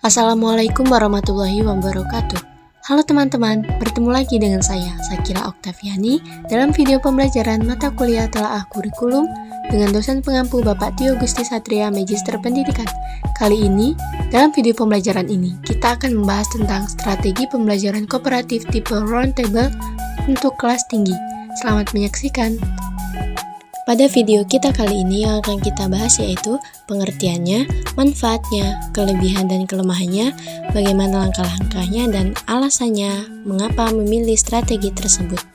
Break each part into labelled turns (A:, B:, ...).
A: Assalamualaikum warahmatullahi wabarakatuh. Halo teman-teman, bertemu lagi dengan saya, Sakira Oktaviani, dalam video pembelajaran mata kuliah telaah kurikulum dengan dosen pengampu Bapak Tio Gusti Satria, Magister Pendidikan. Kali ini, dalam video pembelajaran ini, kita akan membahas tentang strategi pembelajaran kooperatif tipe roundtable untuk kelas tinggi. Selamat menyaksikan. Pada video kita kali ini yang akan kita bahas yaitu pengertiannya, manfaatnya, kelebihan dan kelemahannya, bagaimana langkah-langkahnya, dan alasannya mengapa memilih strategi tersebut.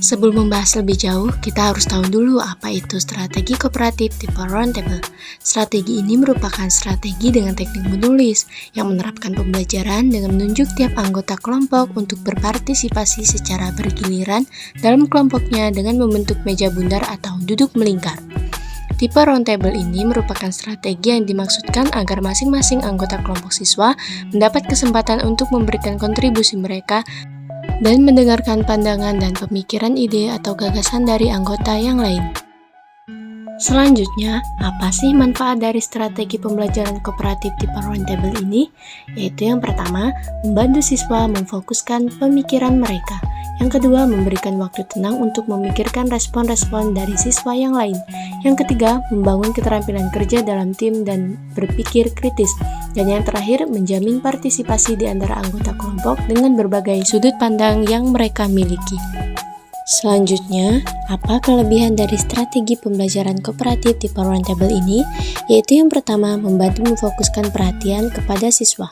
A: Sebelum membahas lebih jauh, kita harus tahu dulu apa itu strategi kooperatif tipe roundtable. Strategi ini merupakan strategi dengan teknik menulis yang menerapkan pembelajaran dengan menunjuk tiap anggota kelompok untuk berpartisipasi secara bergiliran dalam kelompoknya dengan membentuk meja bundar atau duduk melingkar. Tipe roundtable ini merupakan strategi yang dimaksudkan agar masing-masing anggota kelompok siswa mendapat kesempatan untuk memberikan kontribusi mereka dan mendengarkan pandangan dan pemikiran ide atau gagasan dari anggota yang lain. Selanjutnya, apa sih manfaat dari strategi pembelajaran kooperatif tipe roundtable ini? Yaitu yang pertama, membantu siswa memfokuskan pemikiran mereka. Yang kedua, memberikan waktu tenang untuk memikirkan respon-respon dari siswa yang lain. Yang ketiga, membangun keterampilan kerja dalam tim dan berpikir kritis. Dan yang terakhir, menjamin partisipasi di antara anggota kelompok dengan berbagai sudut pandang yang mereka miliki. Selanjutnya, apa kelebihan dari strategi pembelajaran kooperatif tipe roundtable ini? Yaitu yang pertama, membantu memfokuskan perhatian kepada siswa.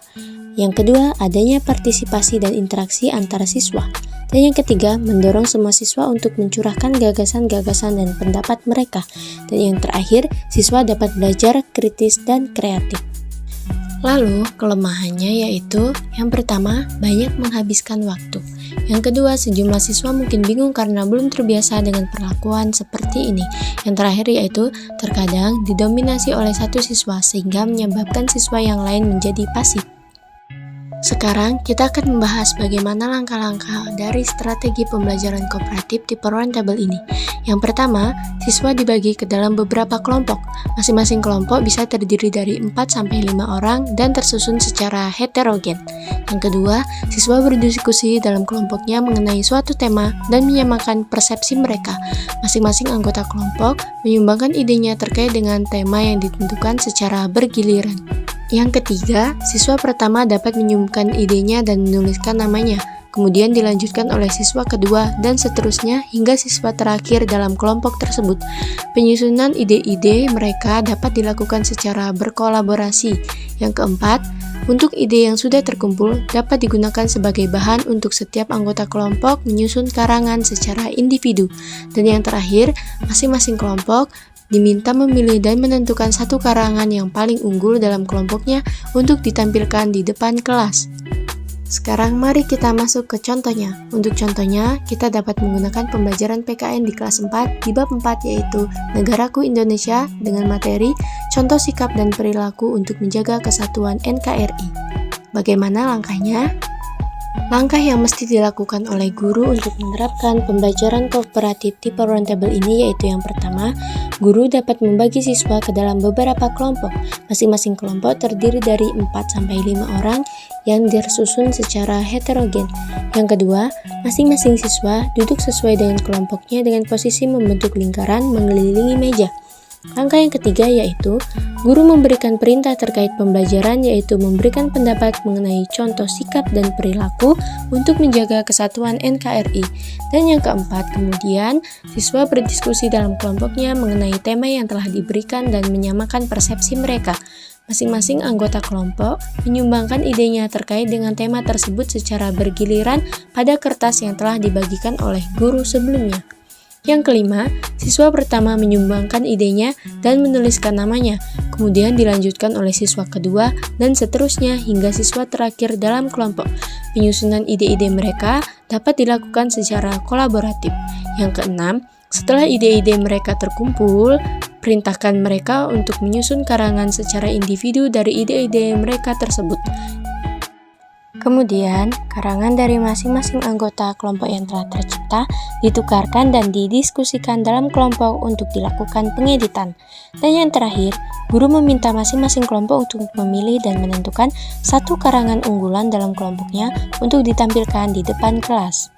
A: Yang kedua, adanya partisipasi dan interaksi antara siswa. Dan yang ketiga, mendorong semua siswa untuk mencurahkan gagasan-gagasan dan pendapat mereka. Dan yang terakhir, siswa dapat belajar kritis dan kreatif. Lalu, kelemahannya yaitu yang pertama, banyak menghabiskan waktu. Yang kedua, sejumlah siswa mungkin bingung karena belum terbiasa dengan perlakuan seperti ini. Yang terakhir yaitu, terkadang didominasi oleh satu siswa sehingga menyebabkan siswa yang lain menjadi pasif. Sekarang kita akan membahas bagaimana langkah-langkah dari strategi pembelajaran kooperatif tipe roundtable ini. Yang pertama, siswa dibagi ke dalam beberapa kelompok. Masing-masing kelompok bisa terdiri dari 4-5 orang dan tersusun secara heterogen. Yang kedua, siswa berdiskusi dalam kelompoknya mengenai suatu tema dan menyamakan persepsi mereka. Masing-masing anggota kelompok menyumbangkan idenya terkait dengan tema yang ditentukan secara bergiliran. Yang ketiga, siswa pertama dapat menyumbangkan idenya dan menuliskan namanya, kemudian dilanjutkan oleh siswa kedua dan seterusnya hingga siswa terakhir dalam kelompok tersebut. Penyusunan ide-ide mereka dapat dilakukan secara berkolaborasi. Yang keempat, untuk ide yang sudah terkumpul dapat digunakan sebagai bahan untuk setiap anggota kelompok menyusun karangan secara individu. Dan yang terakhir, masing-masing kelompok diminta memilih dan menentukan satu karangan yang paling unggul dalam kelompoknya untuk ditampilkan di depan kelas. Sekarang mari kita masuk ke contohnya. Untuk contohnya, kita dapat menggunakan pembelajaran PKN di kelas 4 di bab 4 yaitu Negaraku Indonesia dengan materi contoh sikap dan perilaku untuk menjaga kesatuan NKRI. Bagaimana langkahnya? Langkah yang mesti dilakukan oleh guru untuk menerapkan pembelajaran kooperatif tipe roundtable ini yaitu yang pertama, guru dapat membagi siswa ke dalam beberapa kelompok. Masing-masing kelompok terdiri dari 4-5 orang yang tersusun secara heterogen. Yang kedua, masing-masing siswa duduk sesuai dengan kelompoknya dengan posisi membentuk lingkaran mengelilingi meja. Langkah yang ketiga yaitu, guru memberikan perintah terkait pembelajaran yaitu memberikan pendapat mengenai contoh sikap dan perilaku untuk menjaga kesatuan NKRI. Dan yang keempat, kemudian siswa berdiskusi dalam kelompoknya mengenai tema yang telah diberikan dan menyamakan persepsi mereka. Masing-masing anggota kelompok menyumbangkan idenya terkait dengan tema tersebut secara bergiliran pada kertas yang telah dibagikan oleh guru sebelumnya. Yang kelima, siswa pertama menyumbangkan idenya dan menuliskan namanya, kemudian dilanjutkan oleh siswa kedua dan seterusnya hingga siswa terakhir dalam kelompok. Penyusunan ide-ide mereka dapat dilakukan secara kolaboratif. Yang keenam, setelah ide-ide mereka terkumpul, perintahkan mereka untuk menyusun karangan secara individu dari ide-ide mereka tersebut. Kemudian, karangan dari masing-masing anggota kelompok yang telah tercipta ditukarkan dan didiskusikan dalam kelompok untuk dilakukan pengeditan. Dan yang terakhir, guru meminta masing-masing kelompok untuk memilih dan menentukan satu karangan unggulan dalam kelompoknya untuk ditampilkan di depan kelas.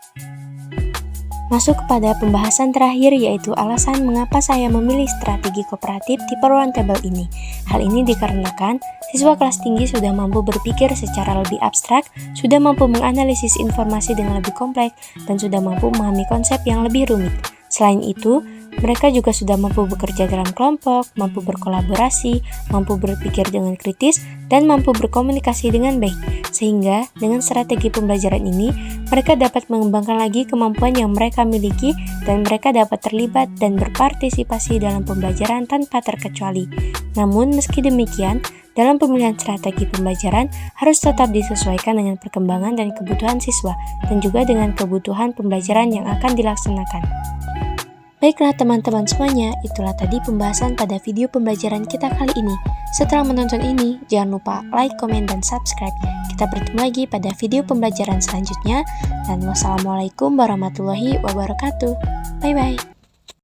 A: Masuk kepada pembahasan terakhir, yaitu alasan mengapa saya memilih strategi kooperatif tipe roundtable ini. Hal ini dikarenakan siswa kelas tinggi sudah mampu berpikir secara lebih abstrak, sudah mampu menganalisis informasi dengan lebih kompleks, dan sudah mampu memahami konsep yang lebih rumit. Selain itu, mereka juga sudah mampu bekerja dalam kelompok, mampu berkolaborasi, mampu berpikir dengan kritis, dan mampu berkomunikasi dengan baik. Sehingga, dengan strategi pembelajaran ini, mereka dapat mengembangkan lagi kemampuan yang mereka miliki dan mereka dapat terlibat dan berpartisipasi dalam pembelajaran tanpa terkecuali. Namun, meski demikian, dalam pemilihan strategi pembelajaran harus tetap disesuaikan dengan perkembangan dan kebutuhan siswa, dan juga dengan kebutuhan pembelajaran yang akan dilaksanakan. Baiklah teman-teman semuanya, itulah tadi pembahasan pada video pembelajaran kita kali ini. Setelah menonton ini, jangan lupa like, komen, dan subscribe. Kita bertemu lagi pada video pembelajaran selanjutnya. Dan wassalamualaikum warahmatullahi wabarakatuh. Bye-bye.